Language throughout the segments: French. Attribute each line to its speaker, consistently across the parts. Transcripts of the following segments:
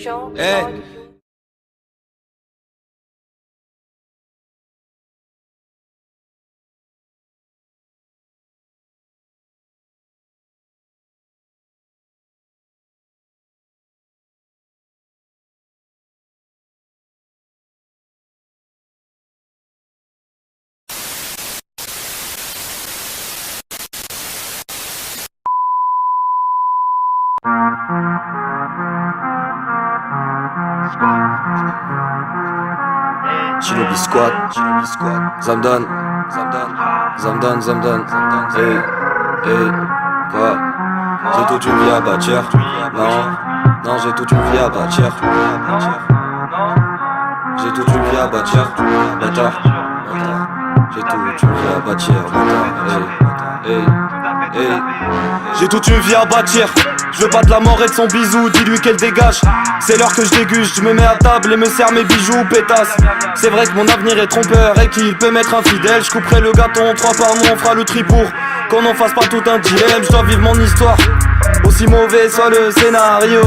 Speaker 1: Hey. Shinobi Squad, Zamdan, hey, hey, quoi? J'ai toute une vie à bâtir, non, j'ai toute une vie à bâtir. J'ai toute une vie à bâtir, bâtard. J'ai toute une vie à bâtir, bâtard, hey, hey, hey. J'ai toute une vie à bâtir. Je veux pas de la mort et de son bisou, dis-lui qu'elle dégage. C'est l'heure que je déguste, je me mets à table et me sers mes bijoux, pétasse. C'est vrai que mon avenir est trompeur et qu'il peut m'être infidèle. Je couperai le gâton 3 par mois, on fera le tri pour qu'on n'en fasse pas tout un dilemme. Je dois vivre mon histoire, aussi mauvais soit le scénario.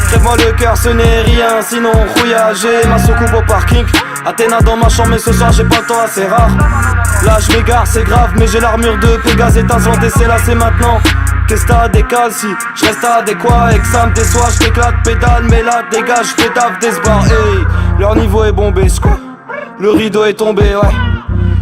Speaker 1: Crève-moi le cœur, ce n'est rien, sinon rouilla. J'ai ma soucoupe au parking, Athéna dans ma chambre, mais ce soir j'ai pas le temps, assez rare. Là je m'égare, c'est grave, mais j'ai l'armure de Pégase étincelante et c'est là, c'est maintenant. Qu'est-ce t'as décale si je reste adéquat et que ça me déçoit, je t'éclate, pédale, mais là dégage, je fais taf des bars, hey. Leur niveau est bombé, quoi. Le rideau est tombé, ouais.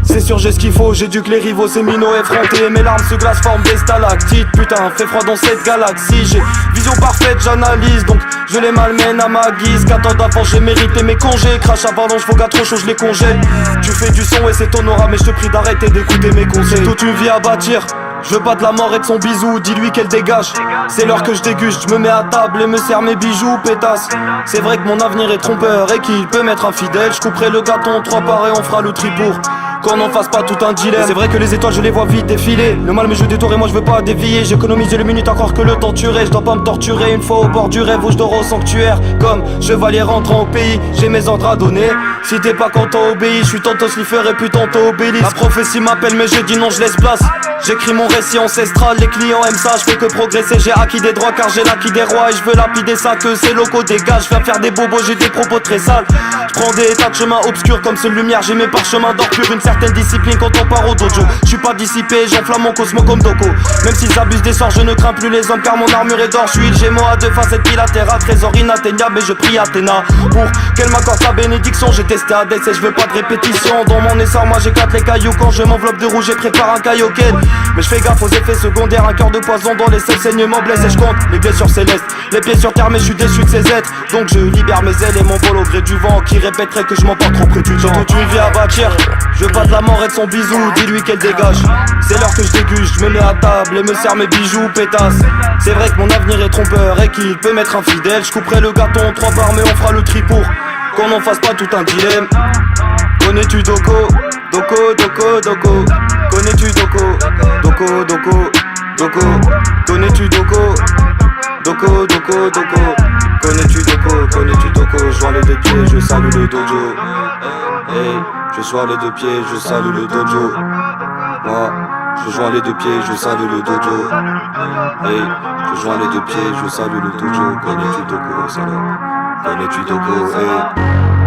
Speaker 1: C'est sûr j'ai ce qu'il faut, j'ai dû que les rivaux c'est minots effrontés. Mes larmes se glacent, forment des stalactites. Putain, fait froid dans cette galaxie. J'ai vision parfaite, j'analyse, donc je les malmène à ma guise. 14 d'avant j'ai mérité mes congés. Crash avalanche, faut qu'à trop chaud je les congèle. Tu fais du son et c'est ton aura, mais je te prie d'arrêter d'écouter mes conseils. Toute une vie à bâtir, je veux pas de la mort et de son bisou, dis-lui qu'elle dégage. C'est l'heure que je déguste, je me mets à table et me sers mes bijoux, pétasse. C'est vrai que mon avenir est trompeur et qu'il peut m'être infidèle. Je couperai le gâton 3 par et on fera le tri pour qu'on n'en fasse pas tout un dilemme. C'est vrai que les étoiles je les vois vite défiler. Le mal me joue des tours et moi je veux pas dévier. J'économise les minutes encore que le temps tuerait. Je dois pas me torturer une fois au bord du rêve où je dors au sanctuaire. Comme chevalier rentrant au pays, j'ai mes ordres à donner. Si t'es pas content obéis, je suis tantôt sliffer et puis tantôt obélisque. La prophétie m'appelle mais j'ai dit non, je laisse place. J'écris mon récit ancestral, les clients aiment ça. Je fais que progresser, j'ai acquis des droits car j'ai l'acquis des rois. Et je veux lapider ça que ces locaux dégagent. Je viens faire des bobos, j'ai des propos très sales. Je prends des tas de chemins obscurs comme ce lumière. J'ai mes parchemins d'or pur, une certaine discipline quand on part au dojo. Je suis pas dissipé, j'enflamme mon cosmo comme Doko. Même s'ils abusent des sorts, je ne crains plus les hommes car mon armure est d'or. Je suis le Gémeaux à 2 facettes bilatérales, trésor inatteignable. Mais je prie Athéna pour qu'elle m'accorde sa bénédiction. J'ai testé Hades et je veux pas de répétition. Dans mon essor, moi j'éclate les cailloux. Quand je m'enveloppe de rouge et prépare un kaioken. Mais je fais gaffe aux effets secondaires. Un cœur de poison dans les selles, saignements blesse et je compte les blessures célestes. Les pieds sur terre mais je suis déçu de ces êtres. Donc je libère mes ailes et mon vol au gré du vent qui répéterait que je m'emporte trop près du temps. Toute une vie à bâtir, je veux pas de la mort et de son bisou, dis-lui qu'elle dégage. C'est l'heure que je déguste, je me mets à table et me sers mes bijoux, pétasse. C'est vrai que mon avenir est trompeur et qu'il peut m'être infidèle. Je couperai le gâton 3 par mais on fera le tri pour qu'on n'en fasse pas tout un dilemme. Connais-tu Doko? Doko, Doko, Doko. Connais-tu Doko? Doko, Doko, Doko. Connais-tu Doko? Doko, Doko, Doko. Connais-tu Doko? Connais-tu Doko? Je vois les 2 pieds, je salue le dojo. Hey, je sois les 2 pieds, je salue le dojo. Moi, je joins les 2 pieds, je salue le dojo. Hey, je joins les 2 pieds, je salue le dojo. Connais-tu Doko, salope? Connais-tu Doko? Hey.